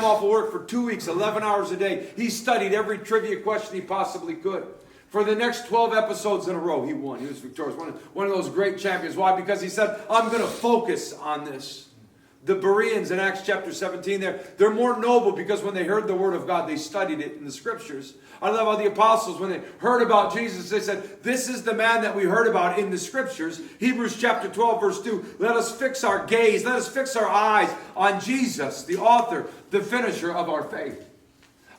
off of work for 2 weeks, 11 hours a day. He studied every trivia question he possibly could. For the next 12 episodes in a row, he won. He was victorious. One of those great champions. Why? Because he said, I'm going to focus on this. The Bereans in Acts chapter 17, they're more noble because when they heard the word of God, they studied it in the scriptures. I love how the apostles, when they heard about Jesus, they said, this is the man that we heard about in the scriptures. Hebrews chapter 12, verse 2, let us fix our gaze, let us fix our eyes on Jesus, the author, the finisher of our faith.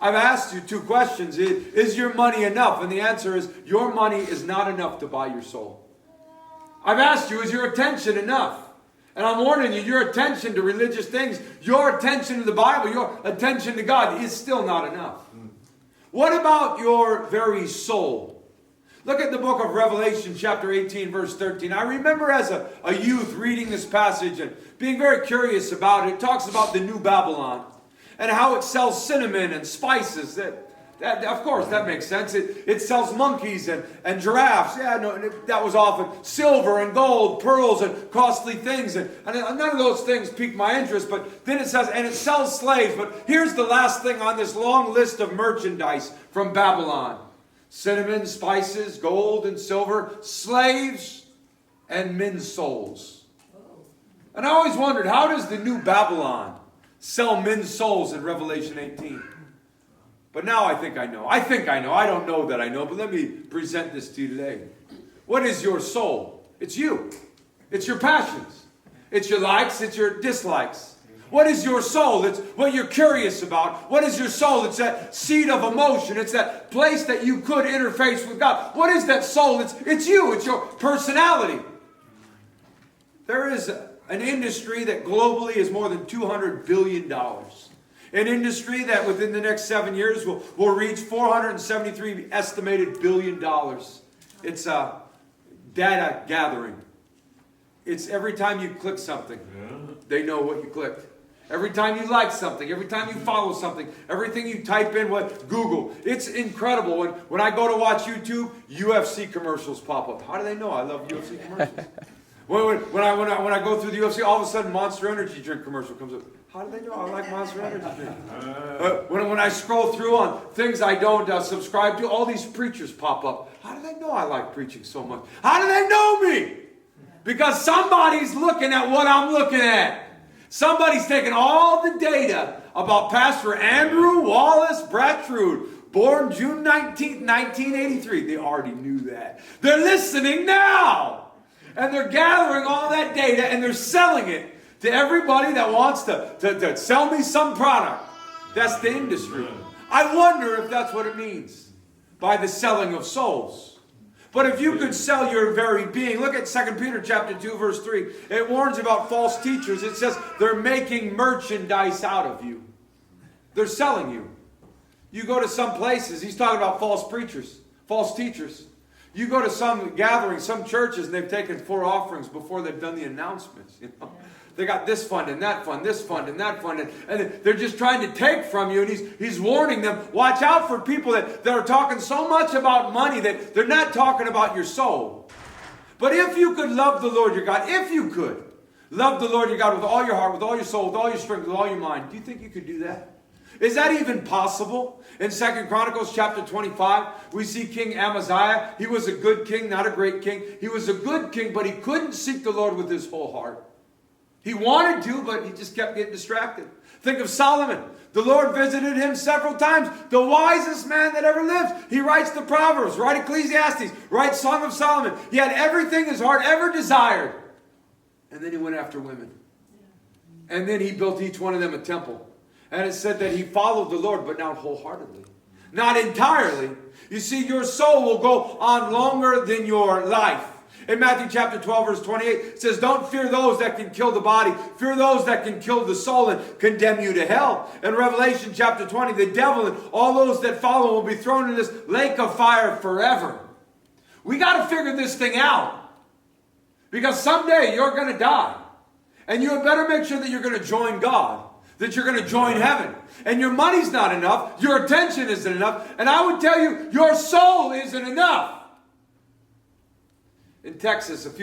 I've asked you 2 questions. Is your money enough? And the answer is, your money is not enough to buy your soul. I've asked you, is your attention enough? And I'm warning you, your attention to religious things, your attention to the Bible, your attention to God is still not enough. What about your very soul? Look at the book of Revelation chapter 18 verse 13. I remember as a youth reading this passage and being very curious about it. It talks about the new Babylon and how it sells cinnamon and spices. Of course, that makes sense. It sells monkeys and giraffes. Yeah, no, that was often silver and gold, pearls and costly things. And none of those things piqued my interest. But then it says, and it sells slaves. But here's the last thing on this long list of merchandise from Babylon. Cinnamon, spices, gold and silver, slaves, and men's souls. And I always wondered, how does the new Babylon sell men's souls in Revelation 18? But now I think I know. I don't know that I know, but let me present this to you today. What is your soul? It's you. It's your passions. It's your likes. It's your dislikes. What is your soul? It's what you're curious about. What is your soul? It's that seat of emotion. It's that place that you could interface with God. What is that soul? It's you. It's your personality. There is an industry that globally is more than $200 billion. An industry that within the next 7 years will reach $473 estimated billion. It's data gathering. It's every time you click something, they know what you clicked. Every time you like something, every time you follow something, everything you type in with Google. It's incredible. When I go to watch YouTube, UFC commercials pop up. How do they know I love UFC commercials? When I go through the UFC, all of a sudden Monster Energy drink commercial comes up. How do they know I like Monster Energy drink? When I scroll through on things I don't subscribe to, all these preachers pop up. How do they know I like preaching so much? How do they know me? Because somebody's looking at what I'm looking at. Somebody's taking all the data about Pastor Andrew Wallace Brattrud, born June 19th, 1983. They already knew that. They're listening now. And they're gathering all that data and they're selling it to everybody that wants to sell me some product. That's the industry. I wonder if that's what it means by the selling of souls. But if you could sell your very being, look at 2 Peter chapter 2, verse 3. It warns about false teachers. It says they're making merchandise out of you. They're selling you. You go to some places, he's talking about false preachers, false teachers. You go to some gatherings, some churches, and they've taken 4 offerings before they've done the announcements. You know, they got this fund and that fund, this fund and that fund, and they're just trying to take from you. And he's warning them, watch out for people that are talking so much about money that they're not talking about your soul. But if you could love the Lord your God, if you could love the Lord your God with all your heart, with all your soul, with all your strength, with all your mind, do you think you could do that? Is that even possible? In 2 Chronicles chapter 25, we see King Amaziah. He was a good king, not a great king. He was a good king, but he couldn't seek the Lord with his whole heart. He wanted to, but he just kept getting distracted. Think of Solomon. The Lord visited him several times. The wisest man that ever lived. He writes the Proverbs, writes Ecclesiastes, writes Song of Solomon. He had everything his heart ever desired. And then he went after women. And then he built each one of them a temple. And it said that he followed the Lord, but not wholeheartedly. Not entirely. You see, your soul will go on longer than your life. In Matthew chapter 12, verse 28, it says, don't fear those that can kill the body. Fear those that can kill the soul and condemn you to hell. In Revelation chapter 20, the devil and all those that follow will be thrown in this lake of fire forever. We got to figure this thing out. Because someday you're going to die. And you had better make sure that you're going to join God. That you're going to join heaven. And your money's not enough. Your attention isn't enough. And I would tell you, your soul isn't enough. In Texas, a few